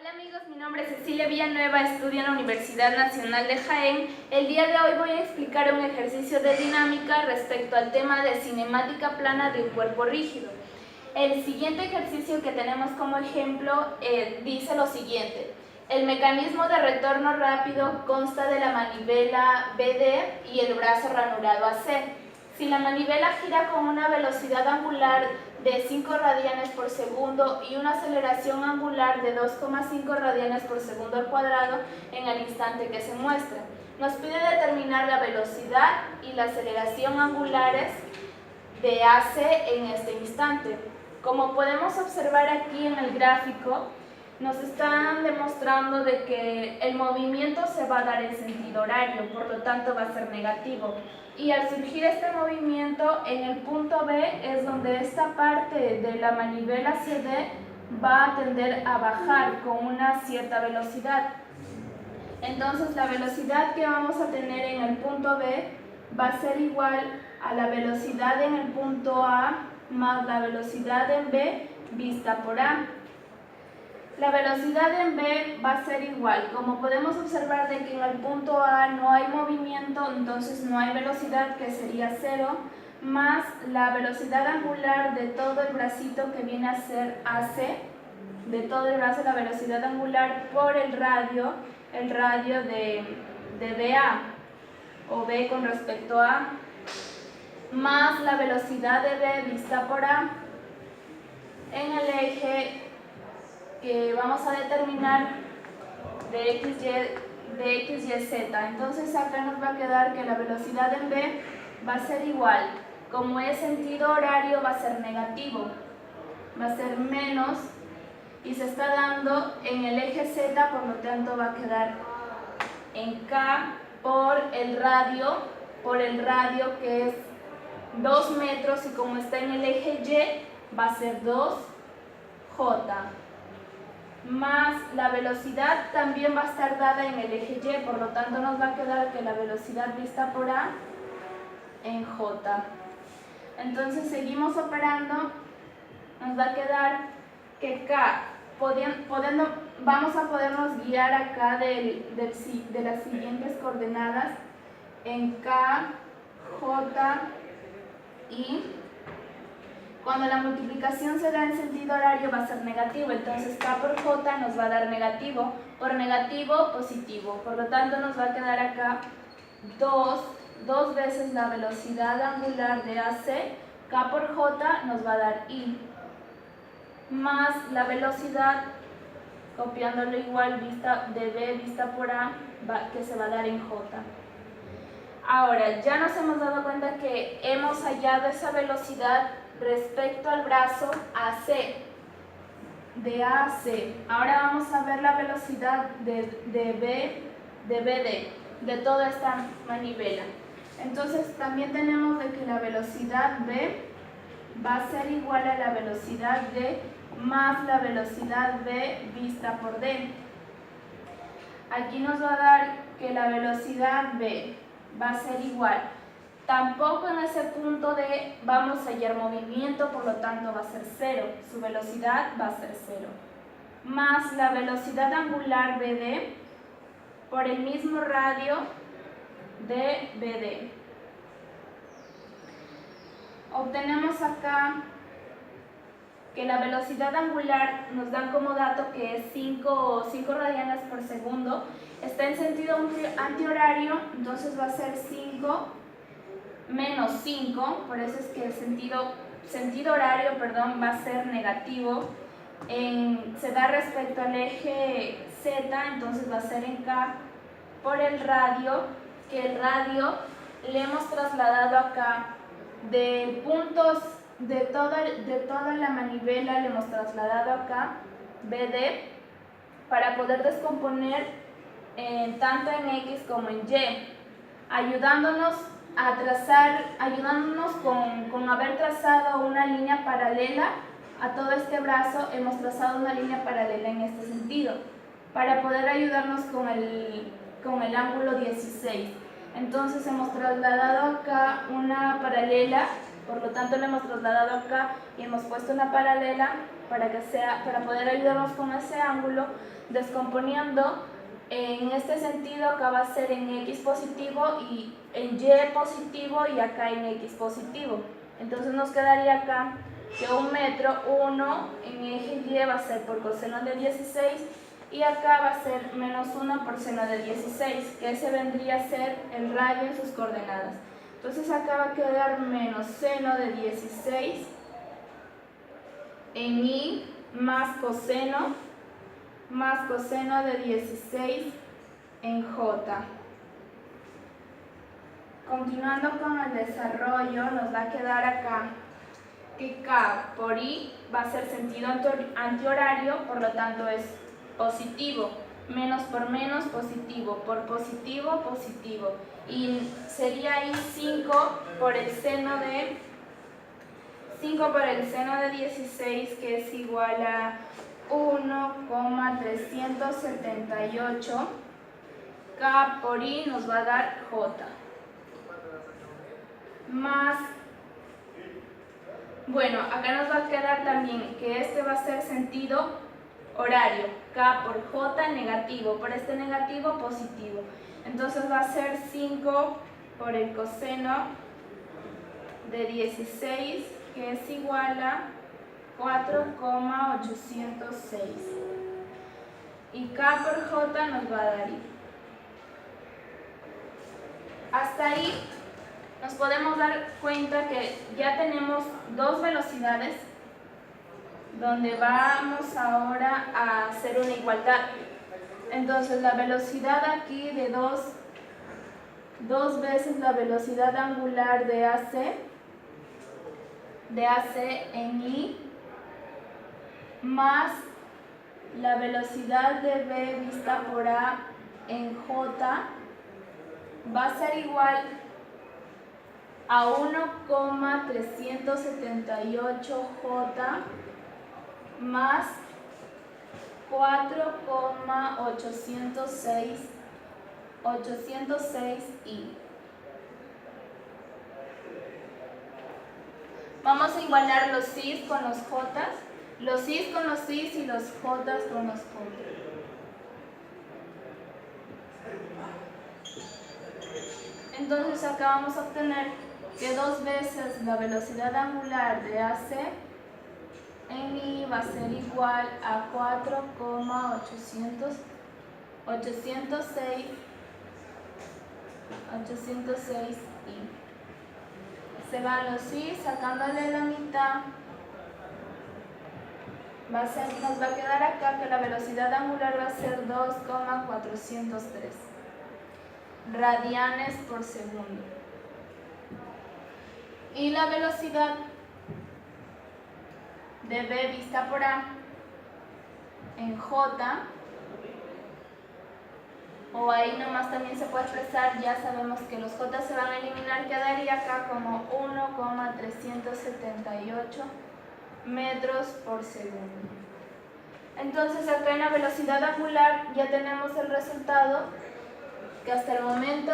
Hola amigos, mi nombre es Cecilia Villanueva, estudio en la Universidad Nacional de Jaén. El día de hoy voy a explicar un ejercicio de dinámica respecto al tema de cinemática plana de un cuerpo rígido. El siguiente ejercicio que tenemos como ejemplo dice lo siguiente. El mecanismo de retorno rápido consta de la manivela BD y el brazo ranurado AC. Si la manivela gira con una velocidad angular de 5 radianes por segundo y una aceleración angular de 2,5 radianes por segundo al cuadrado en el instante que se muestra, nos pide determinar la velocidad y la aceleración angulares de AC en este instante. Como podemos observar aquí en el gráfico, nos están demostrando de que el movimiento se va a dar en sentido horario, por lo tanto va a ser negativo. Y al surgir este movimiento, en el punto B es donde esta parte de la manivela CD va a tender a bajar con una cierta velocidad. Entonces la velocidad que vamos a tener en el punto B va a ser igual a la velocidad en el punto A más la velocidad en B vista por A. La velocidad en B va a ser igual. Como podemos observar de que en el punto A no hay movimiento, entonces no hay velocidad, que sería 0, más la velocidad angular de todo el bracito que viene a ser AC, de todo el brazo, la velocidad angular por el radio de BA, o B con respecto a A, más la velocidad de B vista por A en el eje que vamos a determinar de X, Y, Z. Entonces acá nos va a quedar que la velocidad en B va a ser igual. Como es sentido horario, va a ser negativo, va a ser menos, y se está dando en el eje Z, por lo tanto va a quedar en K por el radio que es 2 metros, y como está en el eje Y, va a ser 2J. Más la velocidad también va a estar dada en el eje Y, por lo tanto nos va a quedar que la velocidad vista por A en J. Entonces seguimos operando, nos va a quedar que K, vamos a podernos guiar acá de las siguientes coordenadas en K, J y cuando la multiplicación se da en sentido horario va a ser negativo, entonces K por J nos va a dar negativo, por negativo, positivo. Por lo tanto nos va a quedar acá dos veces la velocidad angular de AC, K por J nos va a dar I, más la velocidad, copiándolo igual, de B vista por A, que se va a dar en J. Ahora, ya nos hemos dado cuenta que hemos hallado esa velocidad respecto al brazo AC, de A a C. Ahora vamos a ver la velocidad de BD, de toda esta manivela. Entonces también tenemos de que la velocidad B va a ser igual a la velocidad D más la velocidad B vista por D. Aquí nos va a dar que la velocidad B va a ser igual. Tampoco en ese punto D vamos a hallar movimiento, por lo tanto va a ser 0. Su velocidad va a ser 0. Más la velocidad angular BD por el mismo radio de BD. Obtenemos acá que la velocidad angular nos dan como dato que es 5 radianes por segundo. Está en sentido antihorario, entonces va a ser 5 menos 5, por eso es que el sentido horario va a ser negativo. Se da respecto al eje Z, entonces va a ser en K por el radio, que el radio le hemos trasladado acá de puntos de toda la manivela, le hemos trasladado acá BD para poder descomponer tanto en X como en Y, ayudándonos con haber trazado una línea paralela a todo este brazo. Hemos trazado una línea paralela en este sentido para poder ayudarnos con el ángulo 16. Entonces hemos trasladado acá una paralela, por lo tanto lo hemos trasladado acá y hemos puesto una paralela para poder ayudarnos con ese ángulo, descomponiendo. En este sentido acá va a ser en X positivo y en Y positivo y acá en X positivo. Entonces nos quedaría acá que 1 metro, 1 en eje Y va a ser por coseno de 16 y acá va a ser menos 1 por seno de 16, que ese vendría a ser el radio en sus coordenadas. Entonces acá va a quedar menos seno de 16 en Y más coseno de 16 en J. Continuando con el desarrollo, nos va a quedar acá que K por I va a ser sentido antihorario, por lo tanto es positivo. Menos por menos, positivo. Por positivo, positivo. Y sería ahí 5 por el seno de 16, que es igual a 1,378. K por I nos va a dar J. Más, bueno, acá nos va a quedar también que este va a ser sentido horario. K por J negativo, por este negativo positivo. Entonces va a ser 5 por el coseno de 16, que es igual a 4,806. Y K por J nos va a dar I. Hasta ahí nos podemos dar cuenta que ya tenemos dos velocidades donde vamos ahora a hacer una igualdad. Entonces la velocidad aquí de dos veces la velocidad angular de AC en I más la velocidad de B vista por A en J va a ser igual a 1,378 J más 4,806 I. Vamos a igualar los I's con los J's, los I's con los I's y los J's con los J's. Entonces acá vamos a obtener que dos veces la velocidad angular de AC en I va a ser igual a 4,806 I. Se van los I, sacándole la mitad, nos va a quedar acá que la velocidad angular va a ser 2,403 radianes por segundo. Y la velocidad de B vista por A en J, o ahí nomás también se puede expresar, ya sabemos que los J se van a eliminar, quedaría acá como 1,378 metros por segundo. Entonces acá en la velocidad angular ya tenemos el resultado, que hasta el momento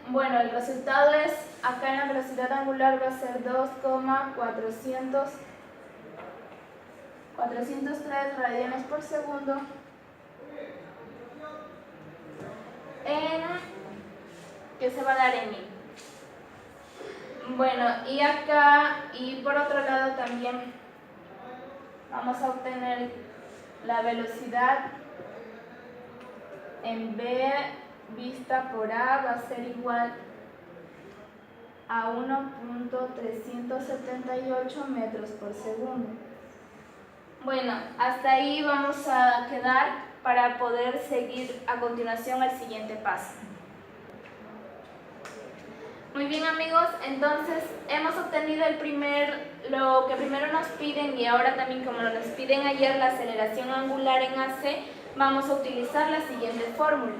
bueno, el resultado es, acá en la velocidad angular va a ser 2,403 radianes por segundo que se va a dar en I. Bueno, y acá, y por otro lado también vamos a obtener la velocidad en B vista por A va a ser igual a 1,378 metros por segundo. Bueno, hasta ahí vamos a quedar para poder seguir a continuación al siguiente paso. Muy bien amigos, entonces hemos obtenido lo que primero nos piden y ahora también como nos piden ayer la aceleración angular en AC, vamos a utilizar la siguiente fórmula,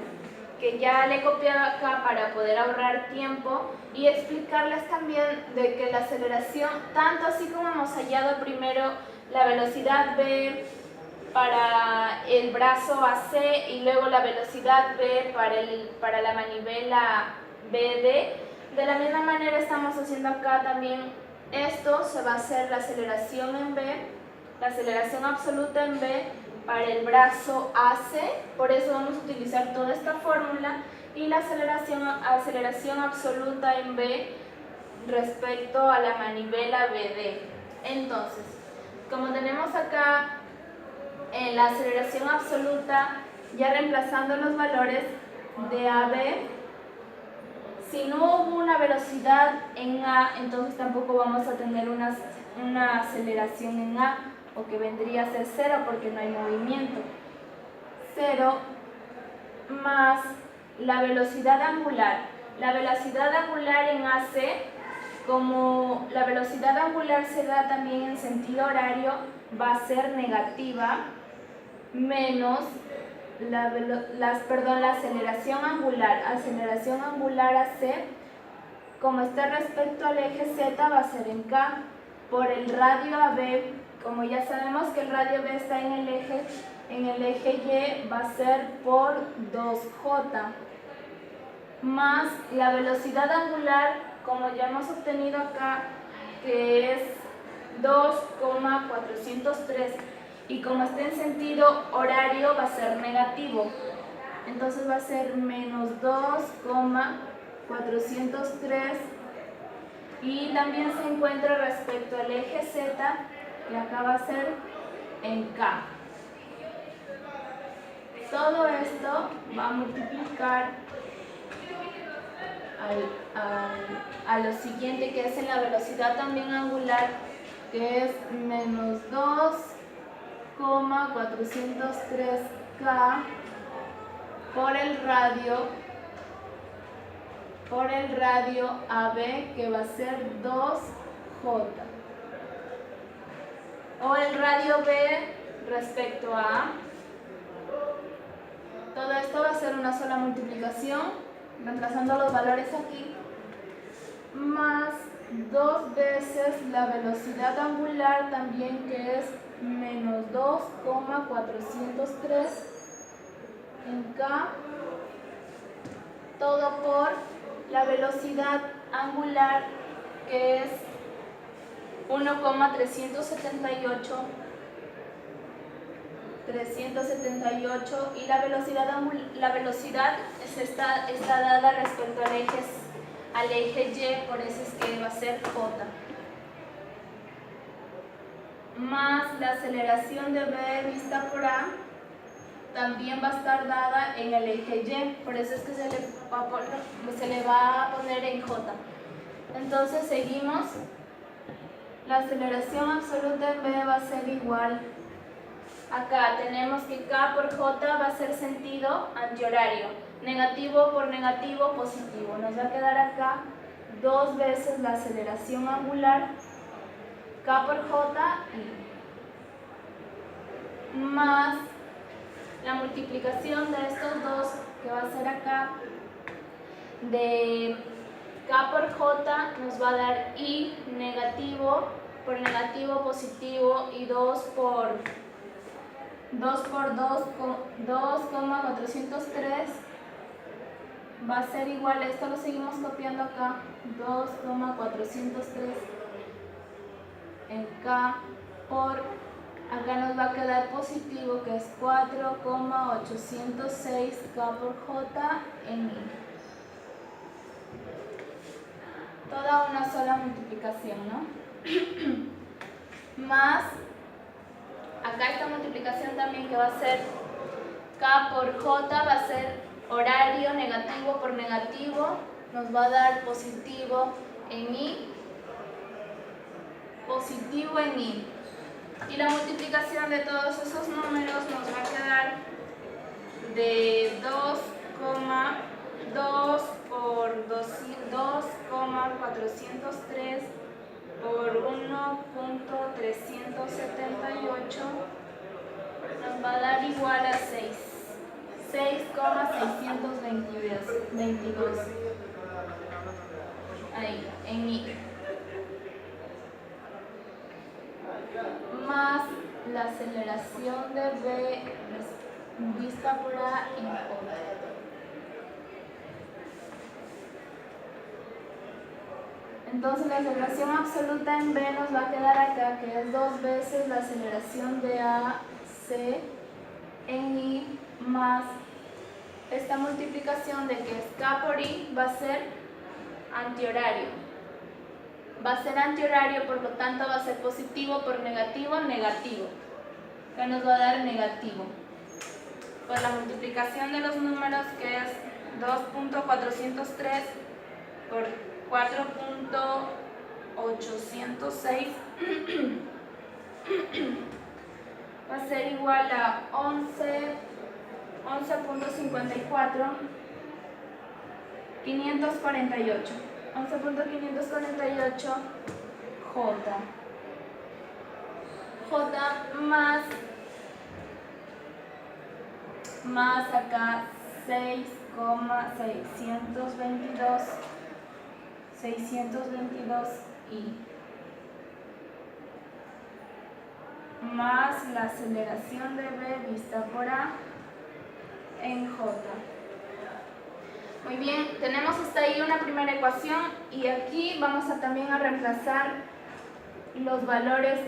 que ya le he copiado acá para poder ahorrar tiempo y explicarles también de que la aceleración, tanto así como hemos hallado primero la velocidad V para el brazo AC y luego la velocidad V para la manivela BD, de la misma manera estamos haciendo acá también esto, se va a hacer la aceleración en V la aceleración absoluta en B para el brazo AC, por eso vamos a utilizar toda esta fórmula, y la aceleración absoluta en B respecto a la manivela BD. Entonces, como tenemos acá la aceleración absoluta, ya reemplazando los valores de AB, si no hubo una velocidad en A, entonces tampoco vamos a tener una aceleración en A, o que vendría a ser 0 porque no hay movimiento. 0 más la velocidad angular. La velocidad angular en AC, como la velocidad angular se da también en sentido horario, va a ser negativa menos la aceleración angular. Aceleración angular AC, como está respecto al eje Z, va a ser en K. Por el radio AB, como ya sabemos que el radio B está en el eje Y, va a ser por 2J. Más la velocidad angular, como ya hemos obtenido acá, que es 2,403, y como está en sentido horario va a ser negativo, entonces va a ser menos 2,403, y también se encuentra respecto al eje Z, que acá va a ser en K. Todo esto va a multiplicar a lo siguiente, que es en la velocidad también angular, que es menos 2,403K por el radio AB, que va a ser 2J, o el radio B respecto a A. Todo esto va a ser una sola multiplicación, reemplazando los valores aquí, más 2 veces la velocidad angular también, que es menos 2,403 en K, todo por la velocidad angular, que es 1,378, y la velocidad está dada respecto al eje Y, por eso es que va a ser J. Más la aceleración de B vista por A también va a estar dada en el eje Y, por eso es que se le va a poner en J. Entonces seguimos. La aceleración absoluta en B va a ser igual. Acá tenemos que K por J va a ser sentido antihorario. Negativo por negativo, positivo. Nos va a quedar acá 2 veces la aceleración angular, K por J, más la multiplicación de estos dos, que va a ser acá, de K por J nos va a dar I negativo por negativo, positivo, y 2 por 2,403 va a ser igual, esto lo seguimos copiando acá, 2,403 en K por, acá nos va a quedar positivo, que es 4,806 K por J en I. Toda una sola multiplicación, ¿no? Más, acá esta multiplicación también, que va a ser K por J, va a ser horario, negativo por negativo, nos va a dar positivo en I, positivo en I. Y la multiplicación de todos esos números nos va a quedar de 2,2 por 2,403 por 1,378 nos va a dar igual a 6,622 ahí, en I, más la aceleración de B vista por A en J. Entonces la aceleración absoluta en B nos va a quedar acá, que es 2 veces la aceleración de AC en I más esta multiplicación de que es K por I va a ser antihorario. Va a ser antihorario, por lo tanto va a ser positivo por negativo, negativo. Que nos va a dar negativo. Pues la multiplicación de los números, que es 2.403 por 4.806 va a ser igual a 11.54 548 11.548 J más acá 622 I más la aceleración de B vista por A en J. Muy bien, tenemos hasta ahí una primera ecuación y aquí vamos a también a reemplazar los valores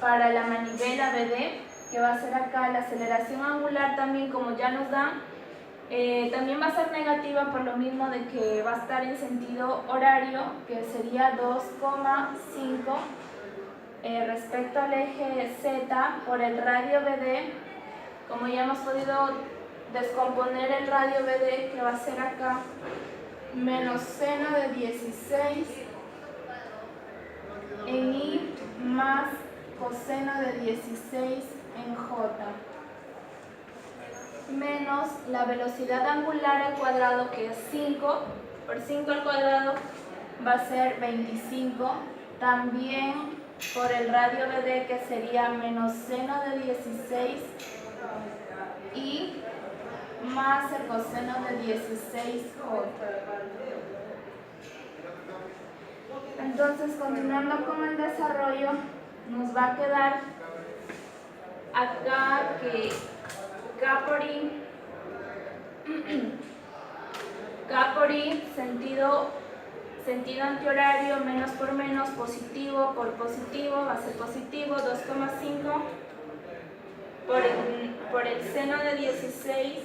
para la manivela BD, que va a ser acá la aceleración angular también, como ya nos dan, también va a ser negativa por lo mismo de que va a estar en sentido horario, que sería 2,5 respecto al eje Z por el radio BD. Como ya hemos podido descomponer el radio BD, que va a ser acá menos seno de 16 en I más coseno de 16 en J, menos la velocidad angular al cuadrado, que es 5 por 5 al cuadrado va a ser 25, también por el radio BD, que sería menos seno de 16 y más el coseno de 16J. Entonces, continuando con el desarrollo, nos va a quedar acá que K por I, sentido antihorario, menos por menos, positivo por positivo, va a ser positivo, 2,5 por el seno de 16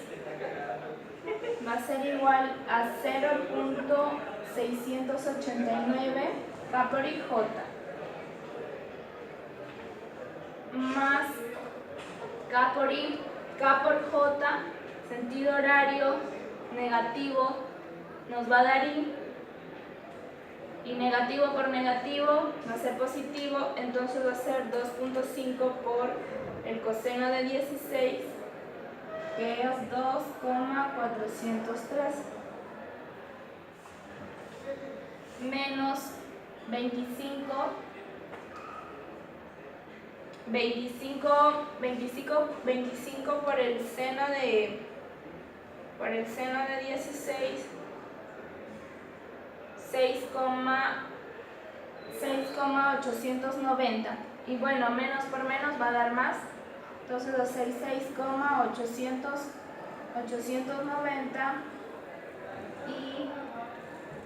va a ser igual a 0.689 K por I J más K por J, sentido horario, negativo, nos va a dar I, y negativo por negativo va a ser positivo, entonces va a ser 2.5 por el coseno de 16, que es 2,403, menos 25 por el seno de 16, 6,890, y bueno, menos por menos va a dar más, entonces va a ser 6,890 y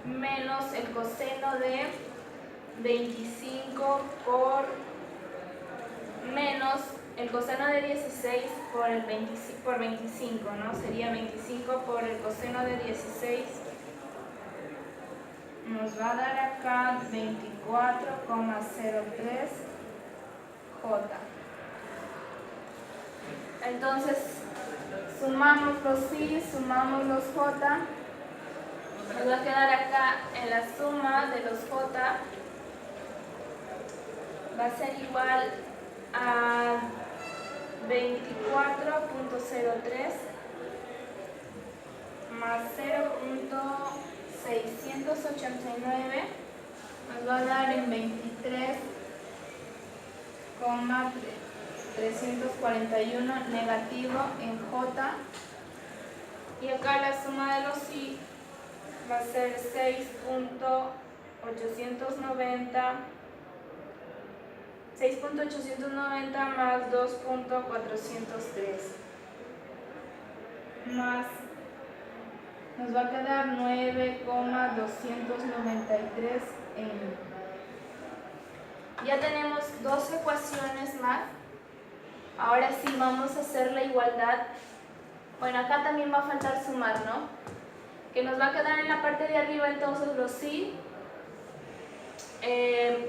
menos el coseno de 25 por menos el coseno de 16 por 25, ¿no? Sería 25 por el coseno de 16, nos va a dar acá 24,03 J. Entonces, sumamos los I, sumamos los J, nos va a quedar acá en la suma de los J, va a ser igual a 24,03 más 0.689 nos va a dar en 23,341 negativo en J, y acá la suma de los I va a ser 6.890 más 2.403 más nos va a quedar 9,293 en I. Ya tenemos dos ecuaciones más. Ahora sí vamos a hacer la igualdad. Bueno, acá también va a faltar sumar, ¿no? Que nos va a quedar en la parte de arriba entonces los sí.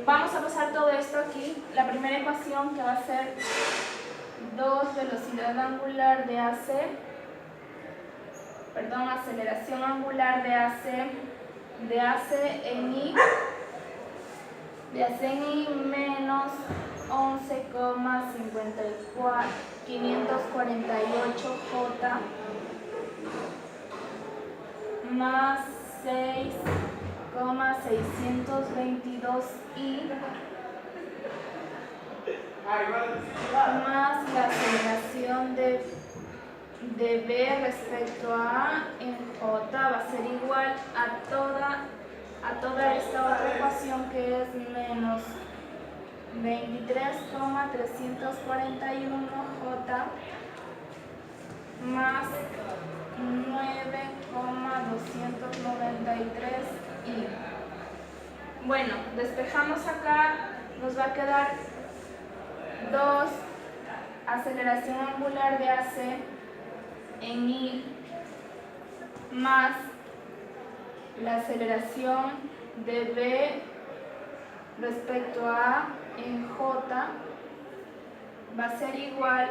Vamos a pasar todo esto aquí. La primera ecuación que va a ser 2 velocidad angular de aceleración angular de AC en I menos 11,548 J más 6,622 I más la aceleración de B respecto a A en J va a ser igual a toda esta otra ecuación que es menos 23,341 J más 9,293 I. Bueno, despejamos acá, nos va a quedar 2 aceleración angular de AC en I más la aceleración de B respecto a A en J va a ser igual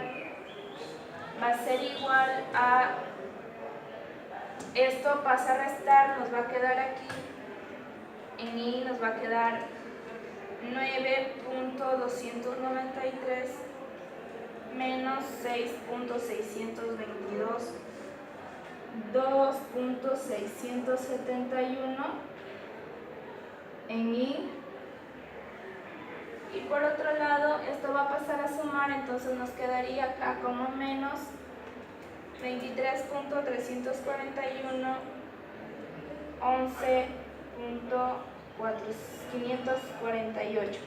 a, esto pasa a restar, nos va a quedar aquí, en I nos va a quedar 9,293 menos 6,622, 2,671 en I. Y por otro lado, esto va a pasar a sumar, entonces nos quedaría acá como menos 23,341, 11,548.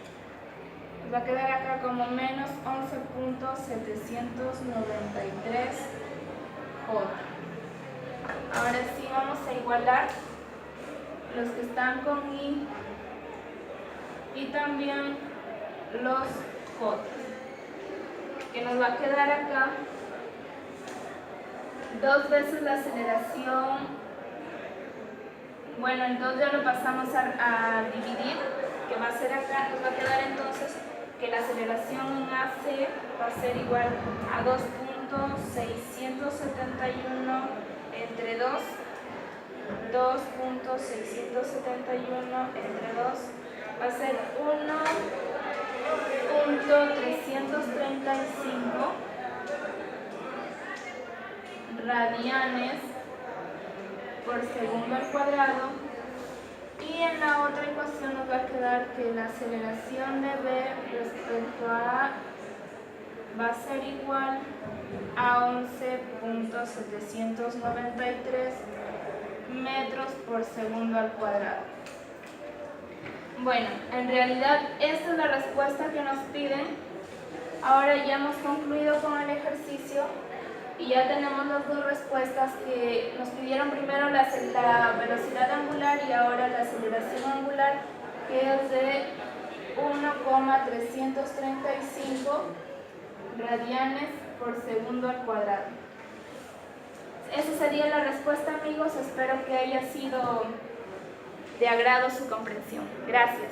Nos va a quedar acá como menos 11,793 J. Ahora sí vamos a igualar los que están con I y también los J, que nos va a quedar acá 2 veces la aceleración. Bueno, el 2 ya lo pasamos a dividir, que va a ser acá, nos va a quedar entonces que la aceleración en AC va a ser igual a 2,671 entre 2, 2,671 entre 2 va a ser 1,335 radianes por segundo al cuadrado, y en la otra ecuación nos va a quedar que la aceleración de B respecto a A va a ser igual a 11,793 metros por segundo al cuadrado. Bueno, en realidad esta es la respuesta que nos piden. Ahora ya hemos concluido con el ejercicio y ya tenemos las dos respuestas que nos pidieron primero, la velocidad angular y ahora la aceleración angular, que es de 1,335 radianes por segundo al cuadrado. Esa sería la respuesta, amigos. Espero que haya sido de agrado su comprensión. Gracias.